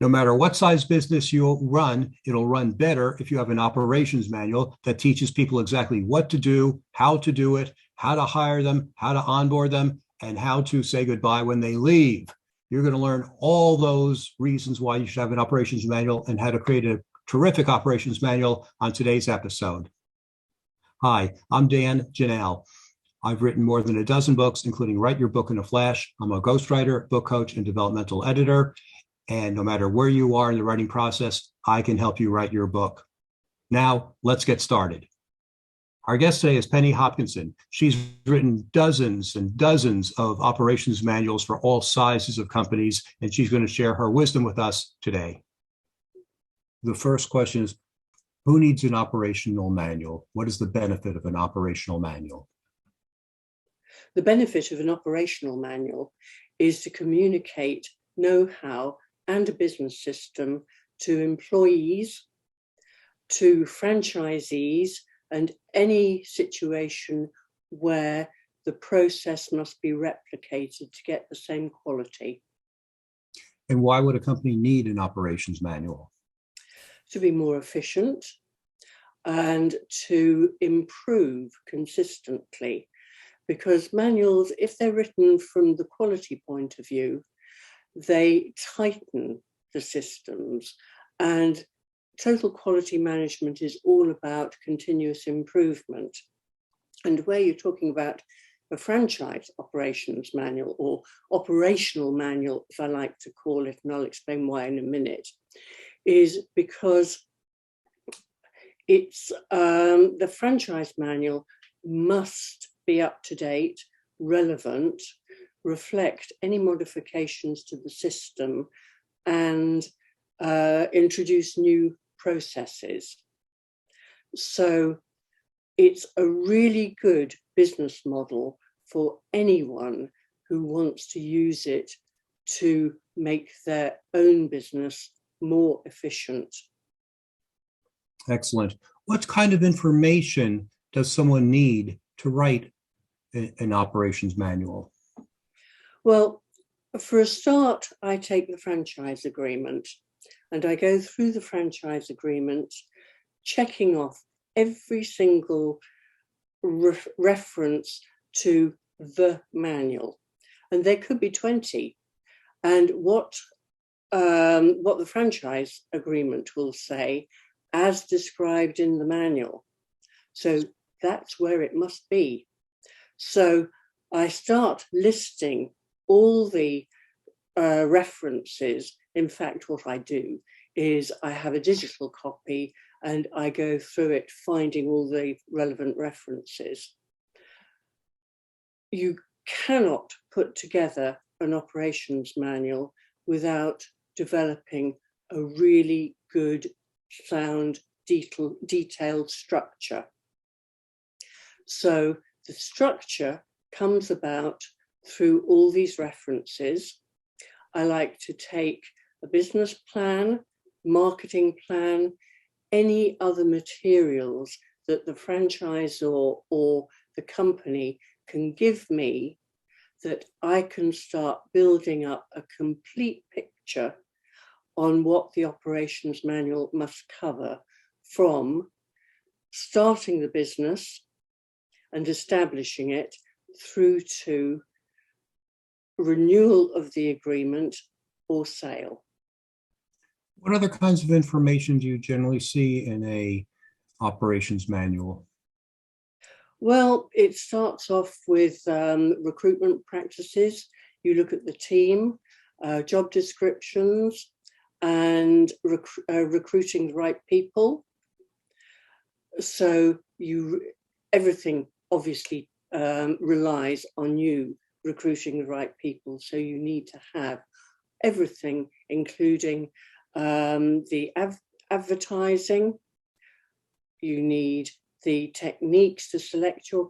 No matter what size business you'll run, it'll run better if you have an operations manual that teaches people exactly what to do, how to do it, how to hire them, how to onboard them, and how to say goodbye when they leave. You're going to learn all those reasons why you should have an operations manual and how to create a terrific operations manual on today's episode. Hi, I'm Dan Janelle. I've written more than a dozen books, including Write Your Book in a Flash. I'm a ghostwriter, book coach, and developmental editor. And no matter where you are in the writing process, I can help you write your book. Now, let's get started. Our guest today is Penny Hopkinson. She's written dozens and dozens of operations manuals for all sizes of companies, and she's going to share her wisdom with us today. The first question is, who needs an operational manual? What is the benefit of an operational manual? The benefit of an operational manual is to communicate know-how and a business system to employees, to franchisees, and any situation where the process must be replicated to get the same quality. And why would a company need an operations manual? To be more efficient and to improve consistently. Because manuals, if they're written from the quality point of view, they tighten the systems, and total quality management is all about continuous improvement. And where you're talking about a franchise operations manual, or operational manual, as I like to call it, and I'll explain why in a minute, is because it's the franchise manual must be up to date, relevant, reflect any modifications to the system, and introduce new processes. So it's a really good business model for anyone who wants to use it to make their own business more efficient. Excellent. What kind of information does someone need to write an operations manual? Well, for a start, I take the franchise agreement and I go through the franchise agreement, checking off every single reference to the manual. And there could be 20. And what the franchise agreement will say, as described in the manual. So that's where it must be. So I start listing all the references. In fact, what I do is I have a digital copy and I go through it, finding all the relevant references. You cannot put together an operations manual without developing a really good, sound, detailed structure. So the structure comes about through all these references. I like to take a business plan, marketing plan, any other materials that the franchisor or the company can give me, that I can start building up a complete picture on what the operations manual must cover, from starting the business and establishing it through to renewal of the agreement or sale. What other kinds of information do you generally see in a operations manual? Well, it starts off with recruitment practices. You look at the team, job descriptions, and recruiting the right people. So everything obviously relies on you recruiting the right people. So you need to have everything, including the advertising. You need the techniques to select your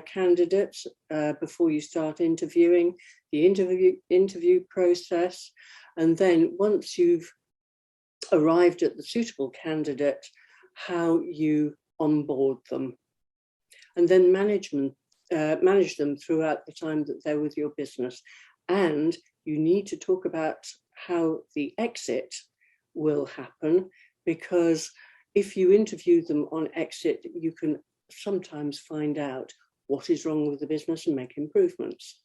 candidates before you start interviewing, the interview process. And then once you've arrived at the suitable candidate, how you onboard them. And then manage them throughout the time that they're with your business. And you need to talk about how the exit will happen, because if you interview them on exit, you can sometimes find out what is wrong with the business and make improvements.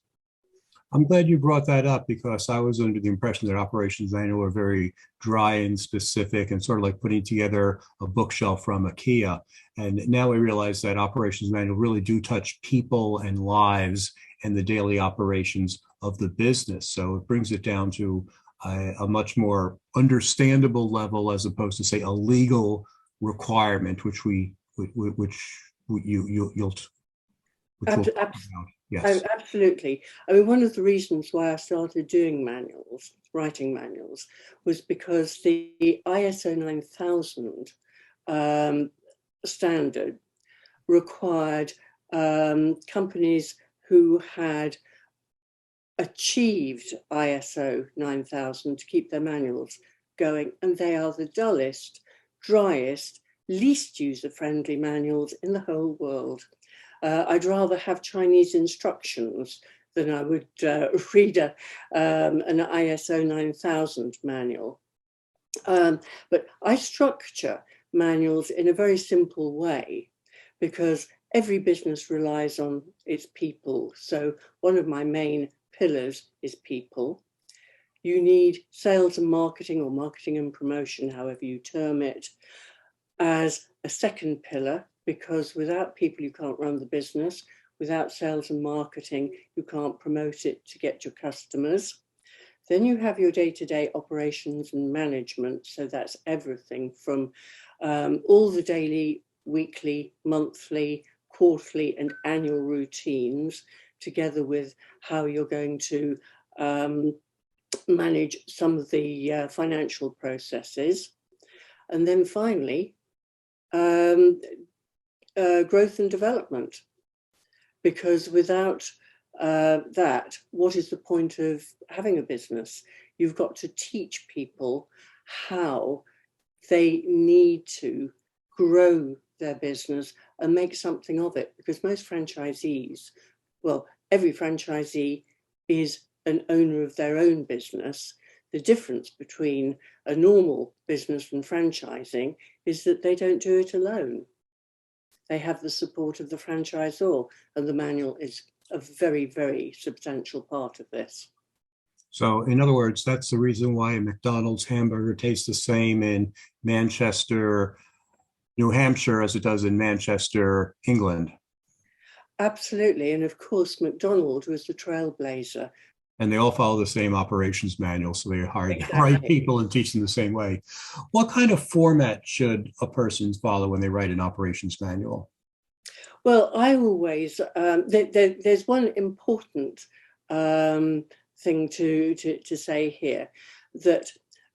I'm glad you brought that up, because I was under the impression that operations manual are very dry and specific and sort of like putting together a bookshelf from IKEA. And now we realize that operations manual really do touch people and lives and the daily operations of the business. So it brings it down to a much more understandable level, as opposed to, say, a legal requirement, which you'll yes. Absolutely. I mean, one of the reasons why I started doing manuals, writing manuals, was because the ISO 9000 standard required companies who had achieved ISO 9000 to keep their manuals going, and they are the dullest, driest, least user-friendly manuals in the whole world. I'd rather have Chinese instructions than I would read an ISO 9000 manual. But I structure manuals in a very simple way, because every business relies on its people. So one of my main pillars is people. You need sales and marketing, or marketing and promotion, however you term it, as a second pillar, because without people you can't run the business. Without sales and marketing, you can't promote it to get your customers. Then you have your day-to-day operations and management. So that's everything from all the daily, weekly, monthly, quarterly and annual routines, together with how you're going to manage some of the financial processes. And then finally, growth and development, because without that, what is the point of having a business? You've got to teach people how they need to grow their business and make something of it, because most franchisees, well, every franchisee is an owner of their own business. The difference between a normal business and franchising is that they don't do it alone. They have the support of the franchisor, and the manual is a very, very substantial part of this. So in other words, that's the reason why a McDonald's hamburger tastes the same in Manchester, New Hampshire, as it does in Manchester, England. Absolutely. And of course, McDonald's was the trailblazer. And they all follow the same operations manual, so they hire the right people and teach them the same way. What kind of format should a person follow when they write an operations manual? Well, I always, there's one important thing to say here, that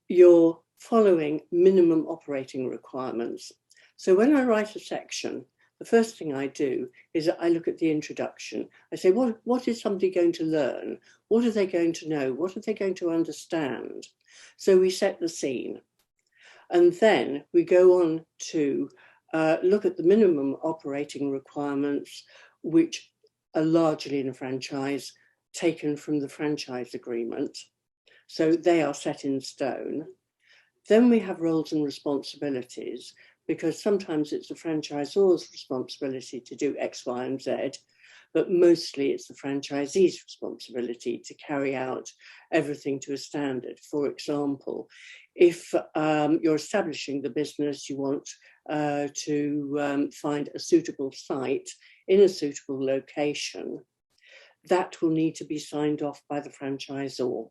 you're following minimum operating requirements. So when I write a section, the first thing I do is I look at the introduction. I say, what is somebody going to learn? What are they going to know? What are they going to understand? So we set the scene. And then we go on to look at the minimum operating requirements, which are largely in a franchise taken from the franchise agreement. So they are set in stone. Then we have roles and responsibilities, because sometimes it's the franchisor's responsibility to do X, Y, and Z, but mostly it's the franchisee's responsibility to carry out everything to a standard. For example, if you're establishing the business, you want to find a suitable site in a suitable location, that will need to be signed off by the franchisor.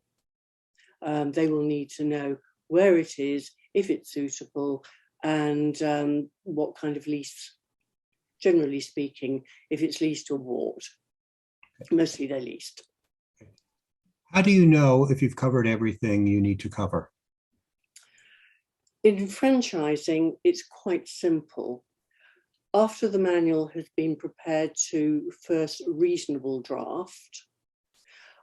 They will need to know where it is, if it's suitable, and what kind of lease, generally speaking, if it's leased or bought. Mostly they're leased. How do you know if you've covered everything you need to cover? In franchising, it's quite simple. After the manual has been prepared to first reasonable draft,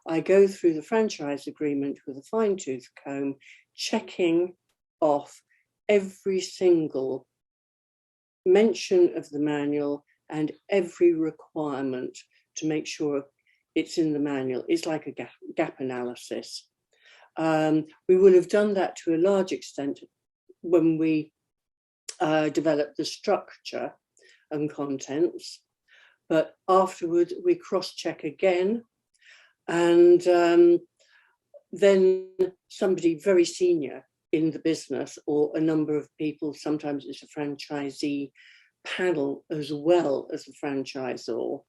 I go through the franchise agreement with a fine-tooth comb, checking off every single mention of the manual and every requirement to make sure it's in the manual. It's like a gap analysis. We will have done that to a large extent when we develop the structure and contents, but afterward we cross-check again, and then somebody very senior in the business, or a number of people, sometimes it's a franchisee panel as well as a franchisor,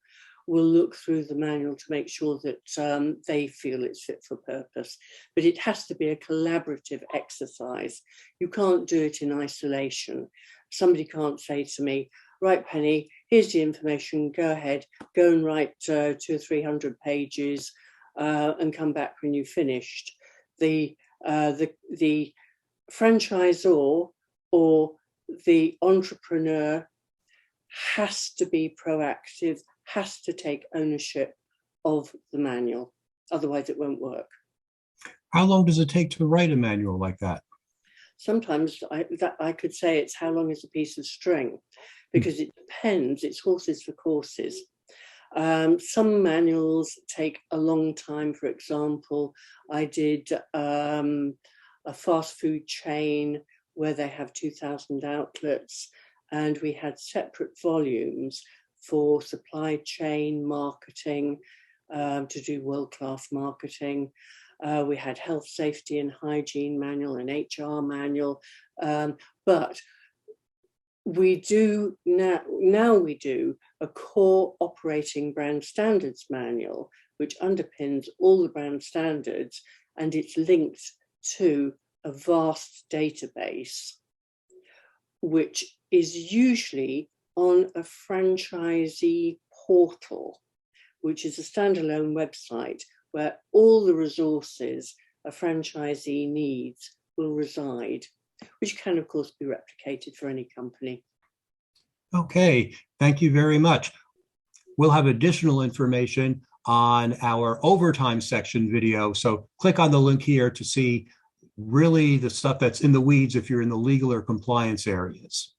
will look through the manual to make sure that they feel it's fit for purpose. But it has to be a collaborative exercise. You can't do it in isolation. Somebody can't say to me, right, Penny, here's the information, go ahead, go and write 200 or 300 pages and come back when you've finished. The franchisor or the entrepreneur has to be proactive, has to take ownership of the manual. Otherwise it won't work. How long does it take to write a manual like that? Sometimes I could say it's how long is a piece of string, because it depends. It's horses for courses. Some manuals take a long time. For example, I did a fast food chain where they have 2,000 outlets, and we had separate volumes for supply chain marketing, to do world-class marketing. We had health, safety and hygiene manual and HR manual. But we do now we do a core operating brand standards manual, which underpins all the brand standards, and it's linked to a vast database, which is usually on a franchisee portal, which is a standalone website where all the resources a franchisee needs will reside, which can, of course, be replicated for any company. Okay, thank you very much. We'll have additional information on our overtime section video. So click on the link here to see really the stuff that's in the weeds if you're in the legal or compliance areas.